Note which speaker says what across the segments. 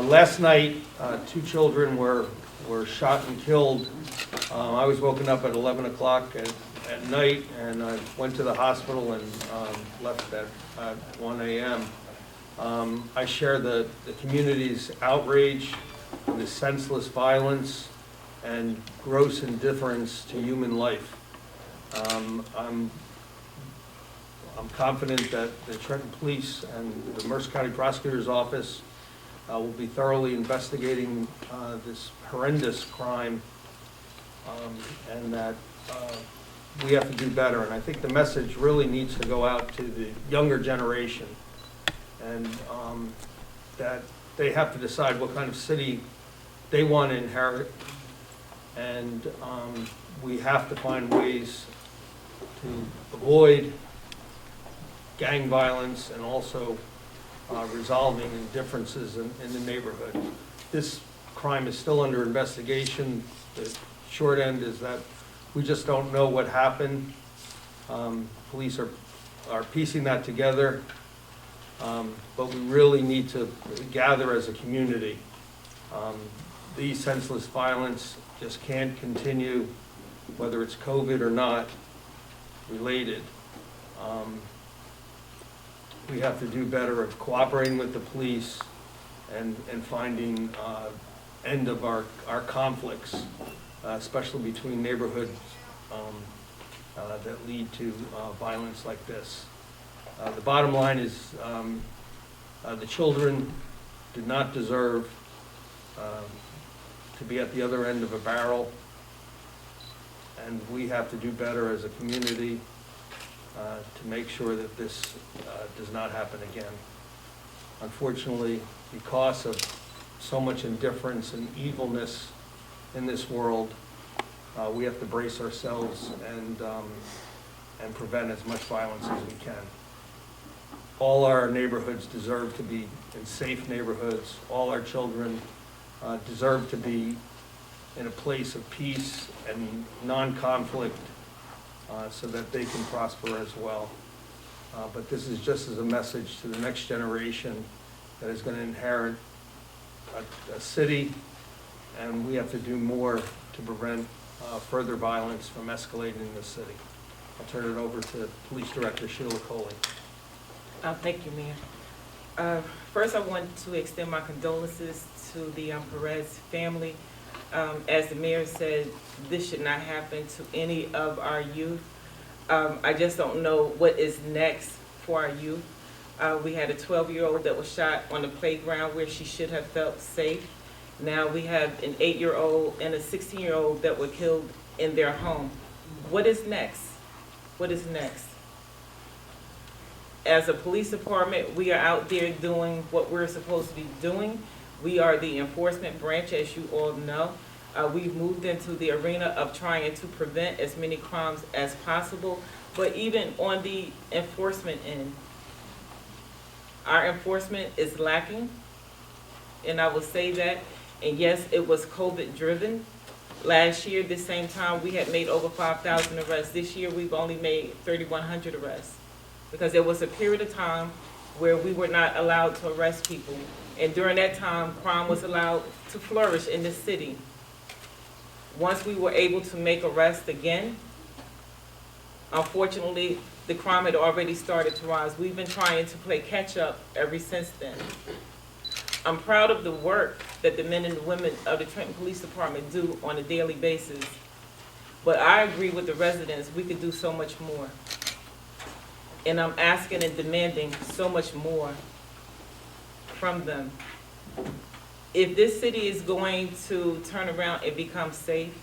Speaker 1: Last night, 2 children were shot and killed. I was woken up at 11 o'clock at night, and I went to the hospital and left at 1 a.m. I share the community's outrage, the senseless violence, and gross indifference to human life. I'm confident that the Trenton Police and the Mercer County Prosecutor's Office will be thoroughly investigating this horrendous crime, and that we have to do better. And I think the message really needs to go out to the younger generation, and that they have to decide what kind of city they want to inherit, and we have to find ways to avoid gang violence and also resolving differences in the neighborhood. This crime is still under investigation. The short end is that we just don't know what happened. Police are piecing that together, but we really need to gather as a community. These senseless violence just can't continue, whether it's COVID or not related. We have to do better at cooperating with the police and finding end of our conflicts, especially between neighborhoods that lead to violence like this. The bottom line is the children did not deserve to be at the other end of a barrel, and we have to do better as a community to make sure that this does not happen again. Unfortunately, because of so much indifference and evilness in this world, we have to brace ourselves and prevent as much violence as we can. All our neighborhoods deserve to be in safe neighborhoods. All our children deserve to be in a place of peace and non-conflict, so that they can prosper as well. But this is just as a message to the next generation that is going to inherit a city, and we have to do more to prevent further violence from escalating in the city. I'll turn it over to Police Director Sheila Coley.
Speaker 2: Thank you, Mayor. First, I want to extend my condolences to the Perez family. As the mayor said, this should not happen to any of our youth. I just don't know what is next for our youth. We had a 12-year-old that was shot on the playground where she should have felt safe. Now we have an 8-year-old and a 16-year-old that were killed in their home. What is next? What is next? As a police department, we are out there doing what we're supposed to be doing. We are the enforcement branch, as you all know. We've moved into the arena of trying to prevent as many crimes as possible, but even on the enforcement end, our enforcement is lacking, and I will say that. And yes, it was COVID-driven. Last year, this same time, we had made over 5,000 arrests. This year, we've only made 3,100 arrests, because there was a period of time where we were not allowed to arrest people. And during that time, crime was allowed to flourish in the city. Once we were able to make arrests again, unfortunately, the crime had already started to rise. We've been trying to play catch up ever since then. I'm proud of the work that the men and the women of the Trenton Police Department do on a daily basis. But I agree with the residents, we could do so much more. And I'm asking and demanding so much more from them. If this city is going to turn around and become safe,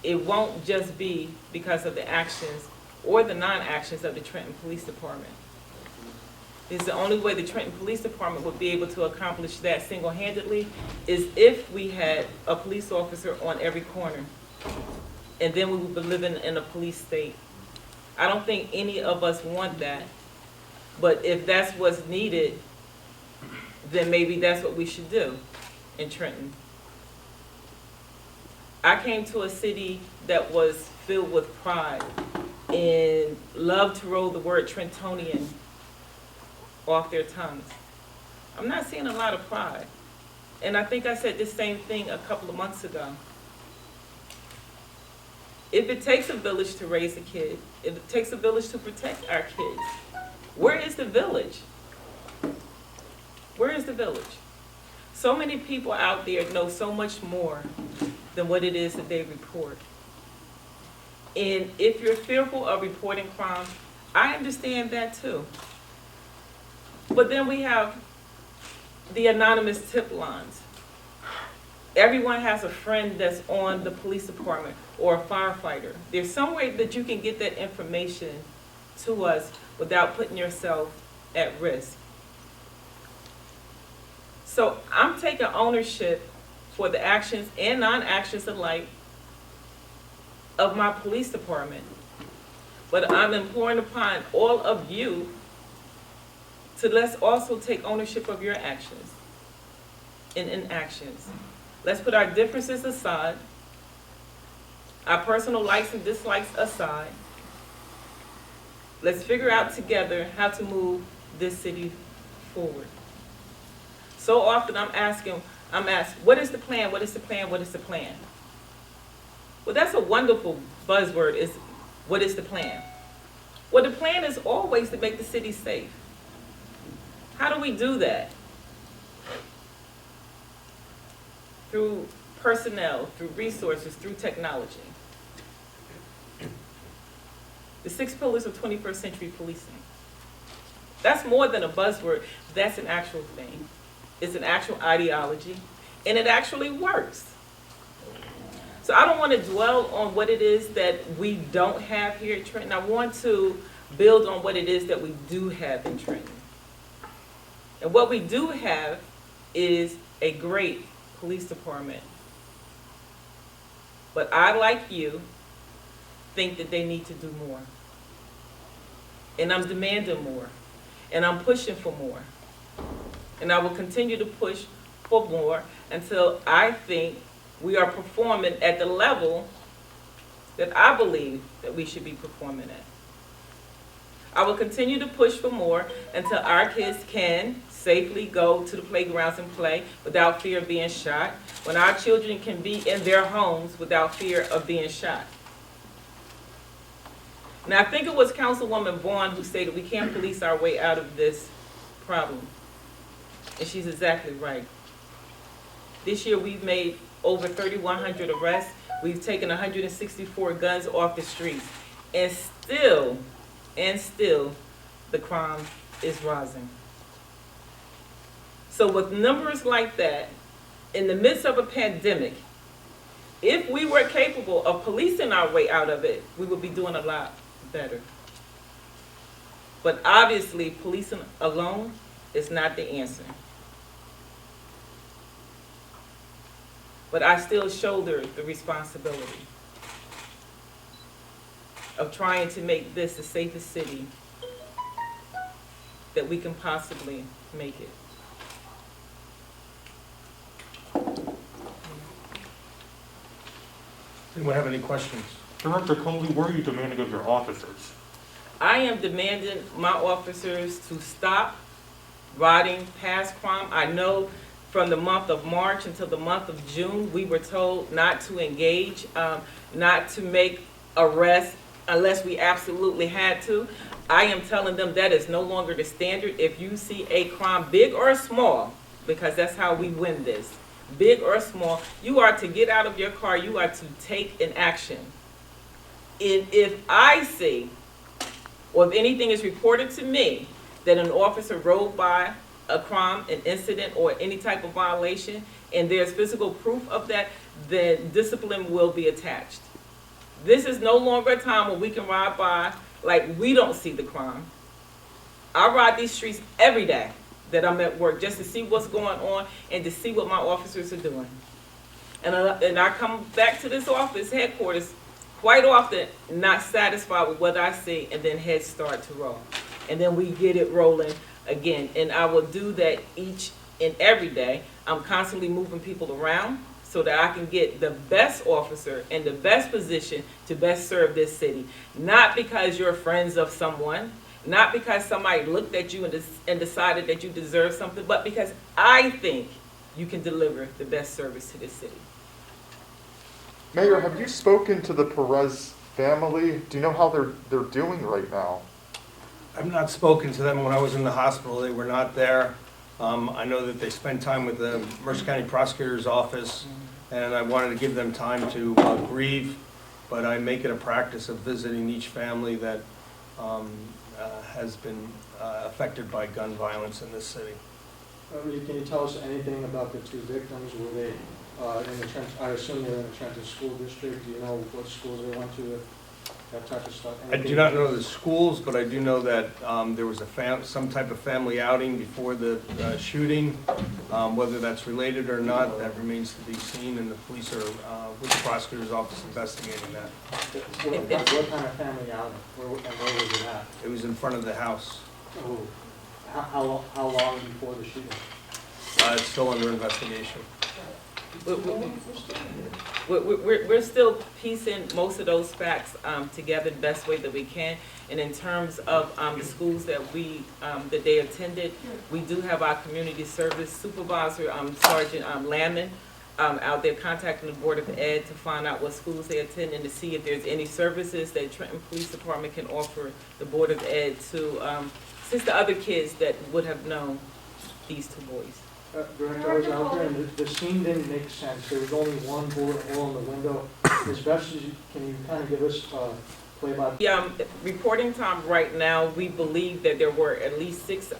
Speaker 2: it won't just be because of the actions or the non-actions of the Trenton Police Department. It's the only way the Trenton Police Department would be able to accomplish that single-handedly is if we had a police officer on every corner, and then we would be living in a police state. I don't think any of us want that, but if that's what's needed, then maybe that's what we should do in Trenton. I came to a city that was filled with pride and loved to roll the word Trentonian off their tongues. I'm not seeing a lot of pride. and I think I said the same thing a couple of months ago. If it takes a village to raise a kid, if it takes a village to protect our kids, where is the village? Where is the village? So many people out there know so much more than what it is that they report. And if you're fearful of reporting crime, I understand that too. But then we have the anonymous tip lines. Everyone has a friend that's on the police department or a firefighter. There's some way that you can get that information to us without putting yourself at risk. So I'm taking ownership for the actions and non-actions alike of my police department. But I'm imploring upon all of you to let's also take ownership of your actions and inactions. Let's put our differences aside, our personal likes and dislikes aside. Let's figure out together how to move this city forward. So often I'm asked, what is the plan? What is the plan? What is the plan? Well, that's a wonderful buzzword, is what is the plan? Well, the plan is always to make the city safe. How do we do that? Through personnel, through resources, through technology. The 6 pillars of 21st century policing. That's more than a buzzword, that's an actual thing. It's an actual ideology, and it actually works. So I don't want to dwell on what it is that we don't have here at Trenton. I want to build on what it is that we do have in Trenton. And what we do have is a great police department. But I, like you, think that they need to do more. And I'm demanding more. And I'm pushing for more. And I will continue to push for more until I think we are performing at the level that I believe that we should be performing at. I will continue to push for more until our kids can safely go to the playgrounds and play without fear of being shot, when our children can be in their homes without fear of being shot. Now, I think it was Councilwoman Vaughn who stated we can't police our way out of this problem. And she's exactly right. This year we've made over 3,100 arrests. We've taken 164 guns off the streets. And still, the crime is rising. So with numbers like that, in the midst of a pandemic, if we were capable of policing our way out of it, we would be doing a lot better. But obviously, policing alone is not the answer. But I still shoulder the responsibility of trying to make this the safest city that we can possibly make it.
Speaker 1: Anyone have any questions?
Speaker 3: Director Coley, what are you demanding of your officers?
Speaker 2: I am demanding my officers to stop riding past crime. I know from the month of March until the month of June, we were told not to engage, not to make arrests unless we absolutely had to. I am telling them that is no longer the standard. If you see a crime, big or small, because that's how we win this, big or small, you are to get out of your car, you are to take an action. And if I see, or if anything is reported to me, that an officer rode by a crime, an incident, or any type of violation, and there's physical proof of that, then discipline will be attached. This is no longer a time when we can ride by like we don't see the crime. I ride these streets every day that I'm at work just to see what's going on and to see what my officers are doing. And I come back to this office, headquarters, quite often not satisfied with what I see, and then heads start to roll. And then we get it rolling again. And I will do that each and every day. I'm constantly moving people around so that I can get the best officer in the best position to best serve this city. Not because you're friends of someone, not because somebody looked at you and decided that you deserve something, but because I think you can deliver the best service to the city.
Speaker 4: Mayor, have you spoken to the Perez family? Do you know how they're doing right now?
Speaker 1: I've not spoken to them when I was in the hospital. They were not there. I know that they spent time with the Mercer County Prosecutor's office, and I wanted to give them time to grieve, but I make it a practice of visiting each family that has been affected by gun violence in this city.
Speaker 5: Can you tell us anything about the two victims? Were they in the Trenton, I assume they're in the Trenton School District? Do you know what schools they went to, that type of stuff?
Speaker 1: I do not know the schools, but I do know that there was some type of family outing before the shooting. Whether that's related or not, that remains to be seen, and the police are with the prosecutor's office investigating that.
Speaker 5: What kind of family outing? And where was it at?
Speaker 1: It was in front of the house.
Speaker 5: Oh, how long before the shooting?
Speaker 1: It's still under investigation.
Speaker 2: We're still piecing most of those facts together the best way that we can. And in terms of the schools that that they attended, we do have our community service supervisor, Sergeant Lamon, out there contacting the Board of Ed to find out what schools they attend and to see if there's any services that Trenton Police Department can offer the Board of Ed to assist the other kids that would have known these two boys.
Speaker 5: Director, I was out there and the scene didn't make sense. There was only one bullet hole in the window. As best as you, can you kind of give us play by?
Speaker 2: Yeah, reporting time right now, we believe that there were at least 6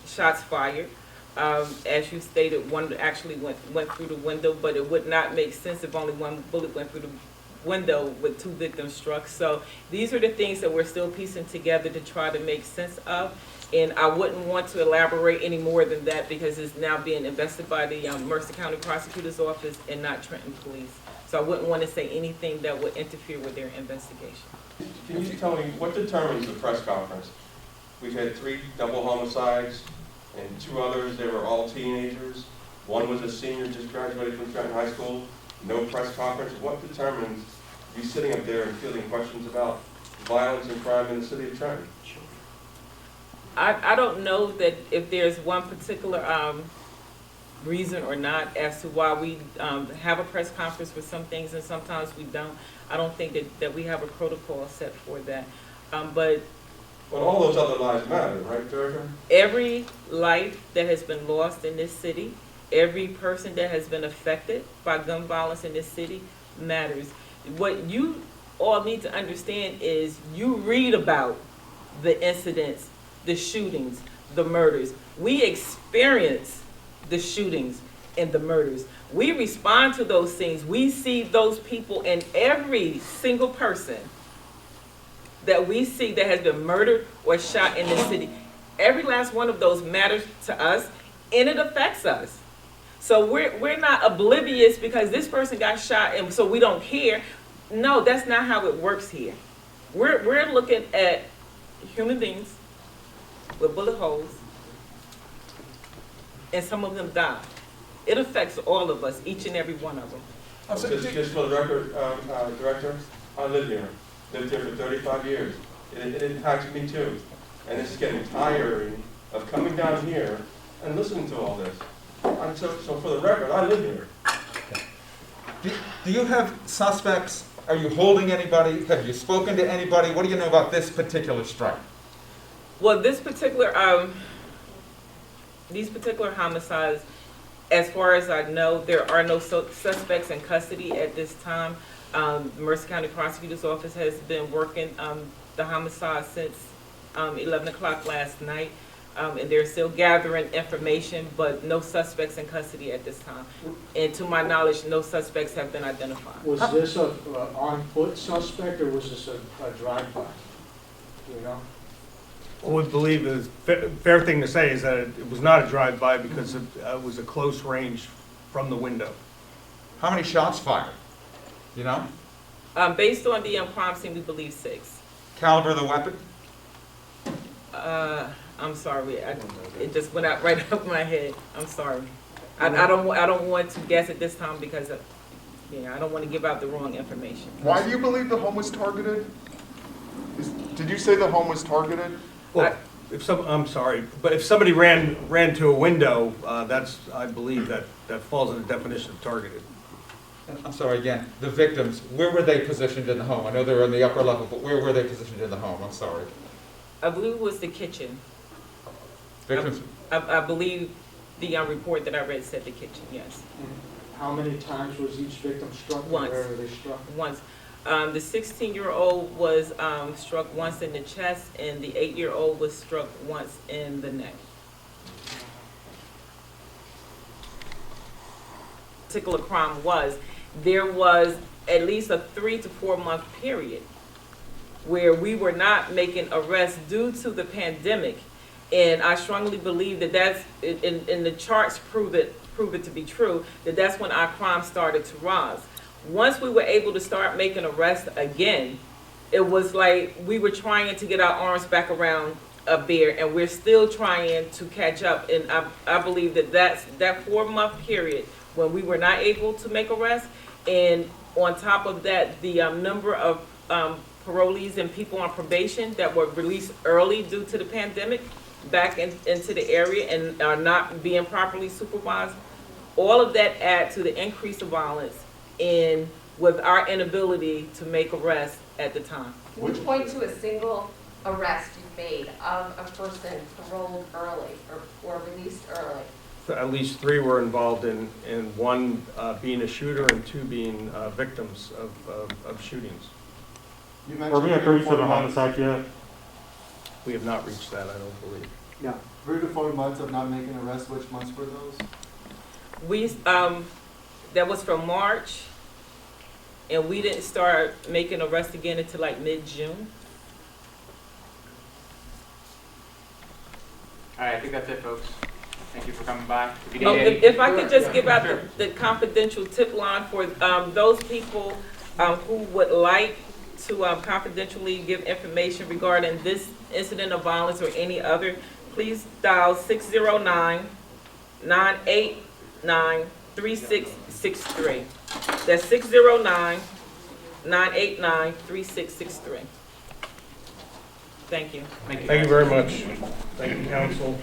Speaker 2: shots fired. As you stated, one actually went through the window, but it would not make sense if only one bullet went through the window with 2 victims struck. So these are the things that we're still piecing together to try to make sense of. And I wouldn't want to elaborate any more than that because it's now being investigated by the Mercer County Prosecutor's Office and not Trenton Police. So I wouldn't want to say anything that would interfere with their investigation.
Speaker 6: Can you tell me what determines the press conference? We've had 3 double homicides and 2 others, they were all teenagers. One was a senior just graduated from Trenton High School. No press conference. What determines you sitting up there and fielding questions about violence and crime in the city of Trenton?
Speaker 2: I don't know that if there's one particular reason or not as to why we have a press conference for some things and sometimes we don't. I don't think that we have a protocol set for that. But
Speaker 6: all those other lives matter, right, Director?
Speaker 2: every life that has been lost in this city, every person that has been affected by gun violence in this city matters. What you all need to understand is you read about the incidents, the shootings, the murders. We experience the shootings and the murders. We respond to those things. We see those people, and every single person that we see that has been murdered or shot in this city, every last one of those matters to us, and it affects us. So we're not oblivious because this person got shot and so we don't care. No, that's not how it works here. We're looking at human beings with bullet holes, and some of them die. It affects all of us, each and every one of them.
Speaker 6: Just for the record, Director, I live here. Lived here for 35 years. It impacts me too. And it's getting tiring of coming down here and listening to all this. So for the record, I live here.
Speaker 7: Do you have suspects? Are you holding anybody? Have you spoken to anybody? What do you know about this particular strike?
Speaker 2: Well, these particular homicides, as far as I know, there are no suspects in custody at this time. The Mercer County Prosecutor's Office has been working the homicide since 11 o'clock last night, and they're still gathering information, but no suspects in custody at this time. And to my knowledge, no suspects have been identified.
Speaker 5: Was this a on-foot suspect or was this a drive-by? Do you know?
Speaker 1: What we believe is, fair thing to say is that it was not a drive-by because it was a close range from the window.
Speaker 7: How many shots fired? You know?
Speaker 2: Based on the crime scene, we believe 6.
Speaker 7: Caliber of the weapon?
Speaker 2: I'm sorry, it just went out right up my head. I'm sorry. I don't want to guess at this time because I don't want to give out the wrong information.
Speaker 4: Why do you believe the home was targeted? Did you say the home was targeted?
Speaker 1: Well, I'm sorry, but if somebody ran to a window, I believe that falls in the definition of targeted.
Speaker 7: I'm sorry, again, the victims, where were they positioned in the home? I know they were in the upper level, but where were they positioned in the home? I'm sorry.
Speaker 2: I believe it was the kitchen.
Speaker 7: Victims,
Speaker 2: I believe the report that I read said the kitchen, yes.
Speaker 5: And how many times was each victim struck?
Speaker 2: Once.
Speaker 5: Where were they struck?
Speaker 2: Once. The 16-year-old was struck once in the chest, and the 8-year-old was struck once in the neck. Particular crime was, there was at least a 3 to 4 month period where we were not making arrests due to the pandemic. And I strongly believe that that's, and the charts prove it to be true, that that's when our crime started to rise. Once we were able to start making arrests again, it was like we were trying to get our arms back around a bear, and we're still trying to catch up. And I believe that that 4 month period when we were not able to make arrests, and on top of that, the number of parolees and people on probation that were released early due to the pandemic back into the area and are not being properly supervised, all of that add to the increase of violence and with our inability to make arrests at the time.
Speaker 8: Can you point to a single arrest you made of a person paroled early or released early?
Speaker 1: At least 3 were involved in one being a shooter and 2 being victims of shootings.
Speaker 5: You
Speaker 3: Are we at
Speaker 5: 3 to 4
Speaker 3: 37
Speaker 5: months.
Speaker 3: homicides yet?
Speaker 1: We have not reached that, I don't believe.
Speaker 5: Yeah, 3 to 4 months of not making arrests. Which months were those?
Speaker 2: We, that was from March, and we didn't start making arrests again until like mid-June.
Speaker 9: All right, I think that's it, folks. Thank you for coming by. If you
Speaker 2: Oh,
Speaker 9: need any-
Speaker 2: if I could just give out the confidential tip line for those people who would like to confidentially give information regarding this incident of violence or any other, please dial 609-989-3663. That's 609-989-3663. Thank you.
Speaker 9: Thank you.
Speaker 1: Thank you very much. Thank you, counsel.